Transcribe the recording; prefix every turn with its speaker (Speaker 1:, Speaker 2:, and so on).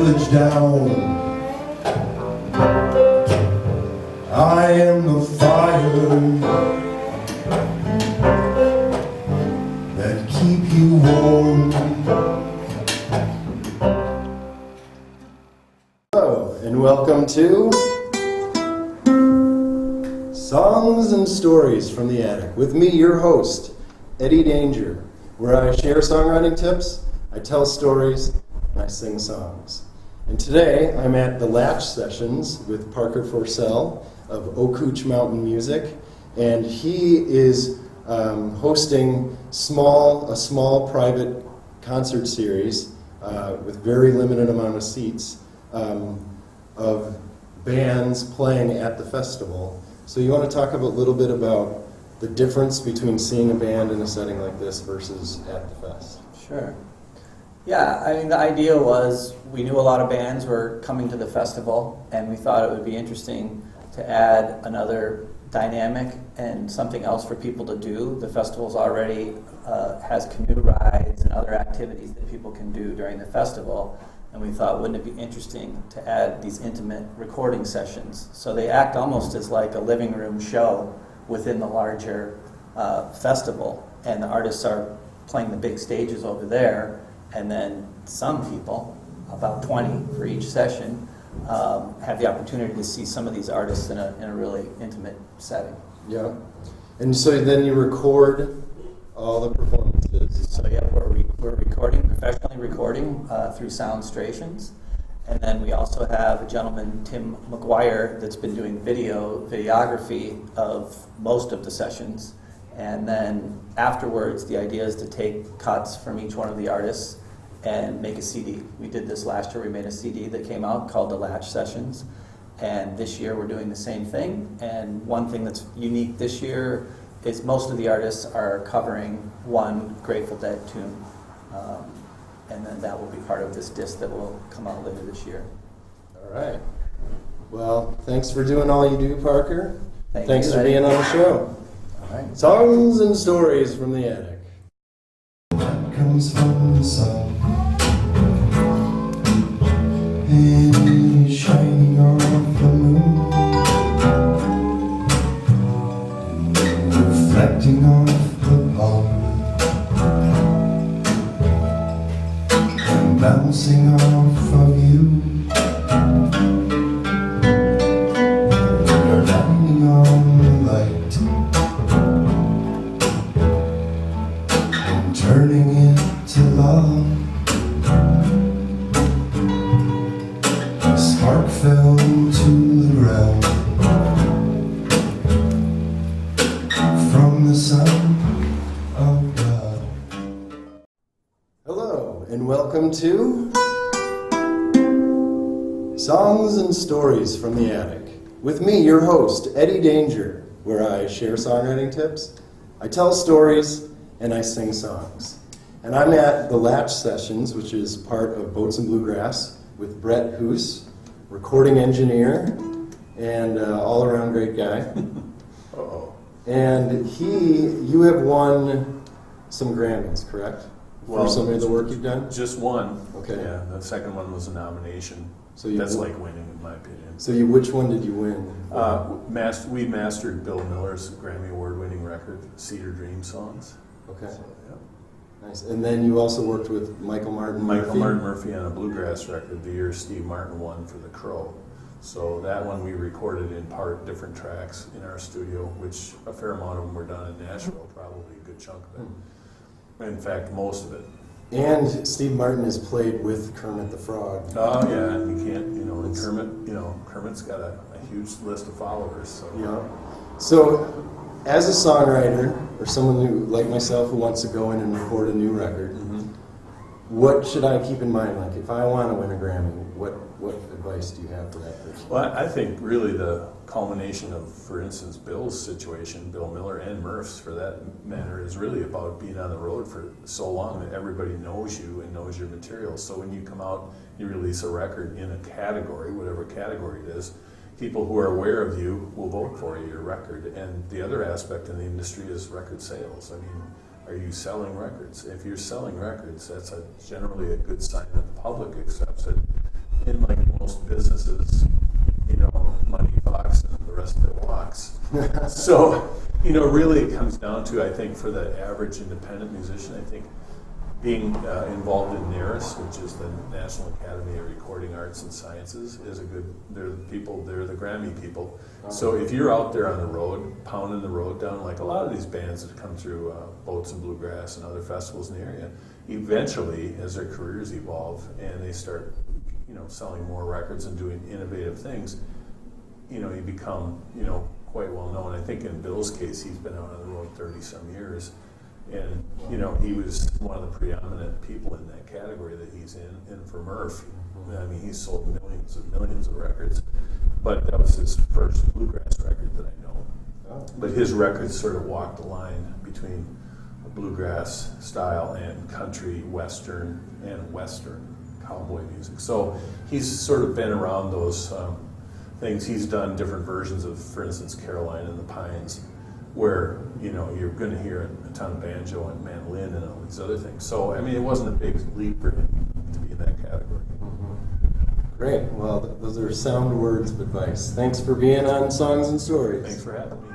Speaker 1: village down. I am the fire that keep you warm. Hello, and welcome to Songs and Stories from the Attic. With me, your host, Eddie Danger, where I share songwriting tips, I tell stories, and I sing songs. And today, I'm at the Latsch sessions with Parker Forcell of Oak Hooch Mountain Music, and he is hosting a small private concert series with very limited amount of seats of bands playing at the festival. So you want to talk a little bit about the difference between seeing a band in a setting like this versus at the fest?
Speaker 2: Sure. Yeah, I mean, the idea was we knew a lot of bands were coming to the festival, and we thought it would be interesting to add another dynamic and something else for people to do. The festival's already has canoe rides and other activities that people can do during the festival, and we thought, wouldn't it be interesting to add these intimate recording sessions? So they act almost as like a living room show within the larger festival, and the artists are playing the big stages over there, and then some people, about 20 for each session, have the opportunity to see some of these artists in a really intimate setting.
Speaker 1: Yeah. And so then you record all the performances.
Speaker 2: So yeah, we're recording, professionally recording through Soundstrations. And then we also have a gentleman, Tim McGuire, that's been doing videography of most of the sessions. And then afterwards, the idea is to take cuts from each one of the artists and make a CD. We did this last year. We made a CD that came out called the Latch Sessions. And this year we're doing the same thing. And one thing that's unique this year is most of the artists are covering one Grateful Dead tune. And then that will be part of this disc that will come out later this year.
Speaker 1: All right. Well, thanks for doing all you do, Parker. Thanks for
Speaker 2: Eddie.
Speaker 1: being on the show.
Speaker 2: All right.
Speaker 1: Songs and Stories from the Attic. That comes from the sun, and it is shining off the moon, reflecting off the pond, and bouncing off of you. You're landing on the light and turning it to love. A spark fell to the ground from the Son of God. Hello, and welcome to Songs and Stories from the Attic. With me, your host, Eddie Danger, where I share songwriting tips, I tell stories, and I sing songs. And I'm at the Latch Sessions, which is part of Boats and Bluegrass, with Brett Hoos, recording engineer, and all-around great guy. Uh-oh. And you have won some Grammys, correct? For some of the work you've done?
Speaker 3: Just one.
Speaker 1: Okay.
Speaker 3: Yeah, the second one was a nomination.
Speaker 1: So
Speaker 3: that's like winning, in my opinion.
Speaker 1: So which one did you win?
Speaker 3: We mastered Bill Miller's Grammy Award-winning record, Cedar Dream Songs.
Speaker 1: Okay.
Speaker 3: So, yeah.
Speaker 1: Nice. And then you also worked with Michael Martin
Speaker 3: Murphey on a bluegrass record the year Steve Martin won for The Crow. So that one we recorded in part different tracks in our studio, which a fair amount of them were done in Nashville, probably a good chunk of it. In fact, most of it.
Speaker 1: And Steve Martin has played with Kermit the Frog.
Speaker 3: Oh yeah, and you can't, and Kermit's got a huge list of followers. So.
Speaker 1: Yeah. So, as a songwriter, or someone who, like myself, who wants to go in and record a new record, what should I keep in mind? Like, if I want to win a Grammy, what advice do you have for that person?
Speaker 3: Well, I think really the culmination of, for instance, Bill's situation, Bill Miller and Murph's for that matter, is really about being on the road for so long that everybody knows you and knows your material. So when you come out, you release a record in a category, whatever category it is, people who are aware of you will vote for your record. And the other aspect in the industry is record sales. I mean, are you selling records? If you're selling records, that's generally a good sign that the public accepts it. in like most businesses, money talks and the rest of it walks. So, really it comes down to, I think, for the average independent musician, I think being involved in NARIS, which is the National Academy of Recording Arts and Sciences, is they're the Grammy people. So if you're out there on the road, pounding the road down, like a lot of these bands that come through Boats and Bluegrass and other festivals in the area, eventually, as their careers evolve and they start, selling more records and doing innovative things, you become, quite well known. I think in Bill's case, he's been out on the road 30-some years. And, he was one of the preeminent people in that category that he's in. And for Murph, I mean, he's sold millions and millions of records. But that was his first bluegrass record that I know.
Speaker 1: Oh.
Speaker 3: But his records sort of walked the line between bluegrass style and country, western, and western cowboy music. So he's sort of been around those things. He's done different versions of, for instance, Caroline and the Pines, where you're going to hear a ton of banjo and mandolin and all these other things. So I mean, it wasn't a big leap for him to be in that category.
Speaker 1: Great. Well, those are sound words of advice. Thanks for being on Songs and Stories.
Speaker 3: Thanks for having me.